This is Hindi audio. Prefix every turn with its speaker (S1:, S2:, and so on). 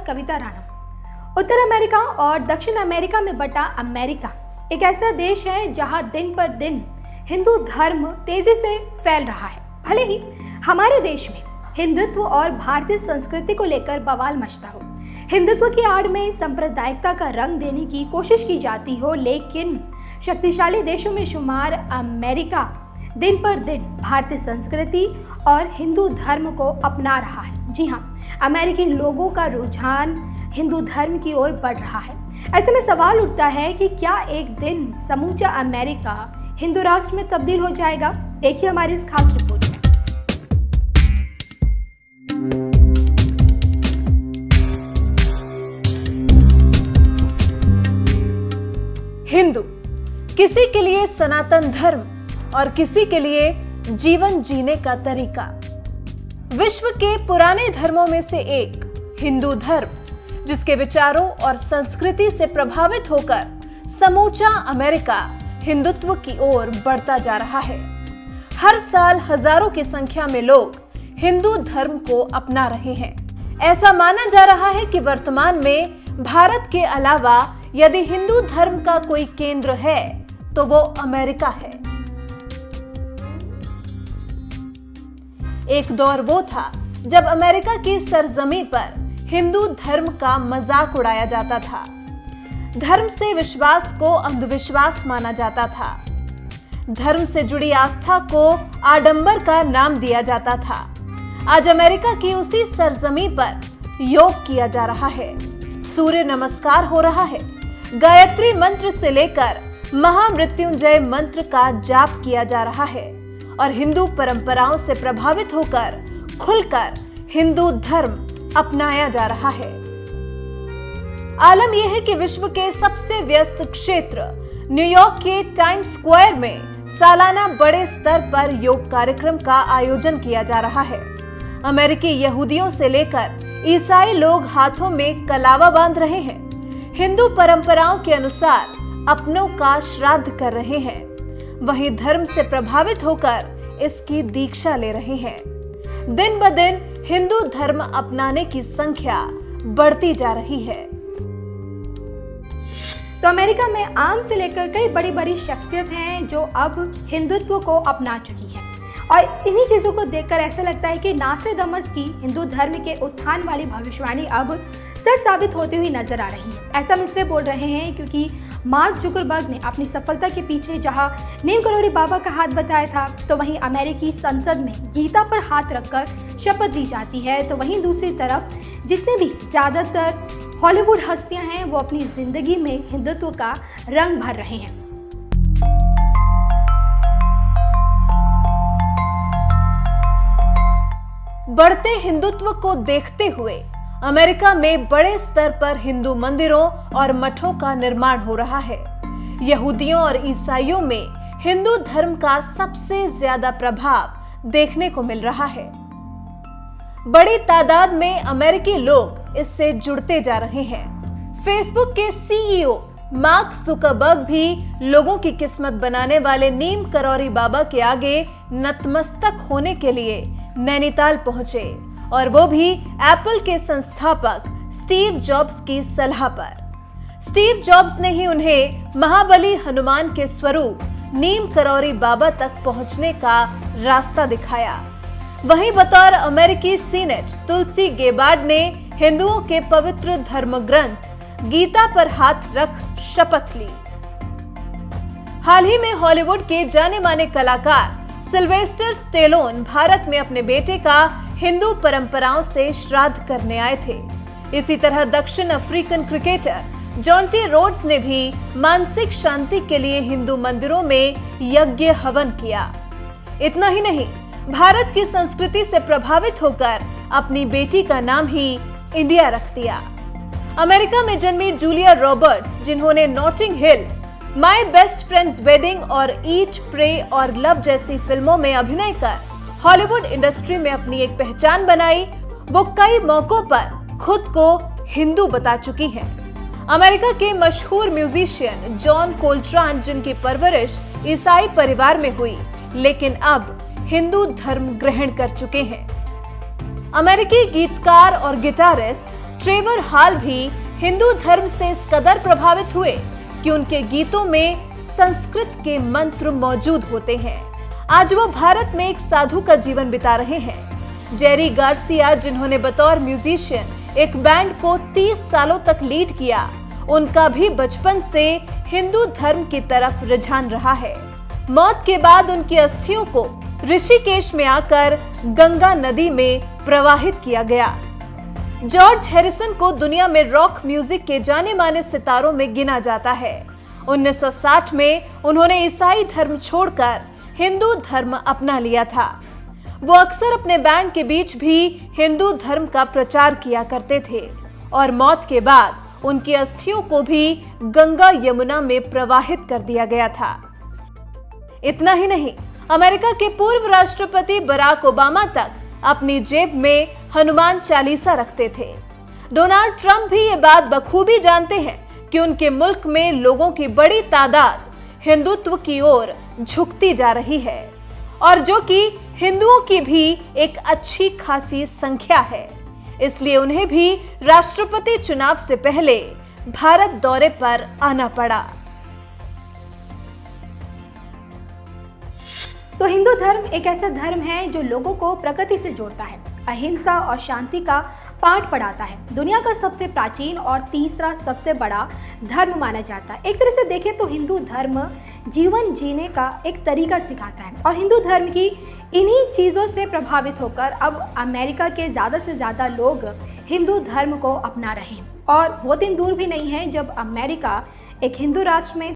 S1: कविता राणा। उत्तर अमेरिका और दक्षिण अमेरिका में बटा अमेरिका एक ऐसा देश है जहां दिन पर दिन हिंदू धर्म तेजी से फैल रहा है। भले ही हमारे देश में हिंदुत्व और भारतीय संस्कृति को लेकर बवाल मचता हो, हिंदुत्व की आड़ में सांप्रदायिकता का रंग देने की कोशिश की जाती हो, लेकिन शक्तिशाली देशों में शुमार अमेरिका दिन पर दिन भारतीय संस्कृति और हिंदू धर्म को अपना रहा है। जी हाँ, अमेरिकी लोगों का रुझान हिंदू धर्म की ओर बढ़ रहा है। ऐसे में सवाल उठता है कि क्या एक दिन समूचा अमेरिका हिंदू राष्ट्र में तब्दील हो जाएगा? देखिए हमारी इस खास रिपोर्ट में।
S2: हिंदू किसी के लिए सनातन धर्म और किसी के लिए जीवन जीने का तरीका। विश्व के पुराने धर्मों में से एक हिंदू धर्म, जिसके विचारों और संस्कृति से प्रभावित होकर समूचा अमेरिका हिंदुत्व की ओर बढ़ता जा रहा है। हर साल हजारों की संख्या में लोग हिंदू धर्म को अपना रहे हैं। ऐसा माना जा रहा है कि वर्तमान में भारत के अलावा यदि हिंदू धर्म का कोई केंद्र है तो वो अमेरिका है। एक दौर वो था जब अमेरिका की सरजमी पर हिंदू धर्म का मजाक उड़ाया जाता था। धर्म से विश्वास को अंधविश्वास माना जाता था। धर्म से जुड़ी आस्था को आडंबर का नाम दिया जाता था। आज अमेरिका की उसी सरजमी पर योग किया जा रहा है, सूर्य नमस्कार हो रहा है, गायत्री मंत्र से लेकर महामृत्युंजय मंत्र का जाप किया जा रहा है और हिंदू परंपराओं से प्रभावित होकर खुलकर हिंदू धर्म अपनाया जा रहा है। आलम यह है कि विश्व के सबसे व्यस्त क्षेत्र न्यूयॉर्क के टाइम्स स्क्वायर में सालाना बड़े स्तर पर योग कार्यक्रम का आयोजन किया जा रहा है। अमेरिकी यहूदियों से लेकर ईसाई लोग हाथों में कलावा बांध रहे हैं, हिंदू परंपराओं के अनुसार अपनों का श्राद्ध कर रहे हैं, वहीं धर्म से प्रभावित होकर इसकी दीक्षा ले रहे हैं। दिन ब दिन हिंदू धर्म अपनाने की संख्या बढ़ती जा रही है।
S1: तो अमेरिका में आम से लेकर कई बड़ी बड़ी शख्सियत हैं जो अब हिंदुत्व को अपना चुकी है और इन्हीं चीज़ों को देखकर ऐसा लगता है कि नास्ट्राडामस की हिंदू धर्म के उत्थान वाली भविष्यवाणी अब सच साबित होती हुई नजर आ रही है। ऐसा हम इसलिए बोल रहे हैं क्योंकि मार्क जुकरबर्ग ने अपनी सफलता के पीछे जहां नीम करोड़ी बाबा का हाथ बताया था, तो वहीं अमेरिकी संसद में गीता पर हाथ रखकर शपथ दी जाती है। तो वहीं दूसरी तरफ जितने भी ज्यादातर हॉलीवुड हस्तियां हैं वो अपनी जिंदगी में हिंदुत्व का रंग भर रहे हैं।
S2: बढ़ते हिंदुत्व को देखते हुए अमेरिका में बड़े स्तर पर हिंदू मंदिरों और मठों का निर्माण हो रहा है। यहूदियों और ईसाइयों में हिंदू धर्म का सबसे ज्यादा प्रभाव देखने को मिल रहा है। बड़ी तादाद में अमेरिकी लोग इससे जुड़ते जा रहे हैं। फेसबुक के सीईओ मार्क जुकरबर्ग भी लोगों की किस्मत बनाने वाले नीम करौरी बाबा के आगे नतमस्तक होने के लिए नैनीताल पहुंचे, और वो भी एप्पल के संस्थापक स्टीव जॉब्स की सलाह पर। स्टीव जॉब्स ने ही उन्हें महाबली हनुमान के स्वरूप नीम करौरी बाबा तक पहुंचने का रास्ता दिखाया। वहीं बतौर अमेरिकी सीनेट तुलसी गेबार्ड ने हिंदुओं के पवित्र धर्म ग्रंथ गीता पर हाथ रख शपथ ली। हाल ही में हॉलीवुड के जाने माने कलाकार सिल्वेस्टर स्टेलोन भारत में अपने बेटे का हिंदू परंपराओं से श्राद्ध करने आए थे। इसी तरह दक्षिण अफ्रीकन क्रिकेटर जॉन्टी रोड्स ने भी मानसिक शांति के लिए हिंदू मंदिरों में यज्ञ हवन किया। इतना ही नहीं, भारत की संस्कृति से प्रभावित होकर अपनी बेटी का नाम ही इंडिया रख दिया। अमेरिका में जन्मी जूलिया रॉबर्ट्स, जिन्होंने Notting Hill, my best friend's wedding और ईट प्रे और लव जैसी फिल्मों में अभिनय कर हॉलीवुड इंडस्ट्री में अपनी एक पहचान बनाई, वो कई मौकों पर खुद को हिंदू बता चुकी हैं। अमेरिका के मशहूर म्यूजिशियन जॉन कोल्ट्रान, जिनकी परवरिश ईसाई परिवार में हुई, लेकिन अब हिंदू धर्म ग्रहण कर चुके हैं। अमेरिकी गीतकार और गिटारिस्ट ट्रेवर हॉल भी हिंदू धर्म से इस कदर प्रभावित हुए कि उनके गीतों में संस्कृत के मंत्र मौजूद होते हैं। आज वो भारत में एक साधु का जीवन बिता रहे हैं। जेरी गार्सिया, जिन्होंने बतौर म्यूजिशियन एक बैंड को 30 सालों तक लीड किया, उनका भी बचपन से हिंदू धर्म की तरफ रुझान रहा है। मौत के बाद उनकी अस्थियों को ऋषिकेश में आकर गंगा नदी में प्रवाहित किया गया। जॉर्ज हैरिसन को दुनिया में रॉक म्यूजिक के जाने माने सितारों में गिना जाता है। 1960 में उन्होंने ईसाई धर्म छोड़कर हिंदू धर्म अपना लिया था। वो अक्सर अपने बैंड के बीच भी हिंदू धर्म का प्रचार किया करते थे और मौत के बाद उनकी अस्थियों को भी गंगा यमुना में प्रवाहित कर दिया गया था। इतना ही नहीं, अमेरिका के पूर्व राष्ट्रपति बराक ओबामा तक अपनी जेब में हनुमान चालीसा रखते थे। डोनाल्ड ट्रंप भी ये बात बखूबी जानते हैं कि उनके मुल्क में लोगों की बड़ी तादाद हिंदुत्व की ओर झुकती जा रही है और जो कि हिंदुओं की भी एक अच्छी खासी संख्या है। इसलिए उन्हें भी राष्ट्रपति चुनाव से पहले भारत दौरे पर आना पड़ा।
S1: तो हिंदू धर्म एक ऐसा धर्म है जो लोगों को प्रकृति से जोड़ता है, अहिंसा और शांति का पाठ पढ़ाता है। दुनिया का सबसे प्राचीन और तीसरा सबसे बड़ा धर्म माना जाता है। एक तरह से देखें तो हिंदू धर्म जीवन जीने का एक तरीका सिखाता है और हिंदू धर्म की इन्हीं चीज़ों से प्रभावित होकर अब अमेरिका के ज़्यादा से ज़्यादा लोग हिंदू धर्म को अपना रहे हैं। और वो दिन दूर भी नहीं है जब अमेरिका एक हिंदू राष्ट्र में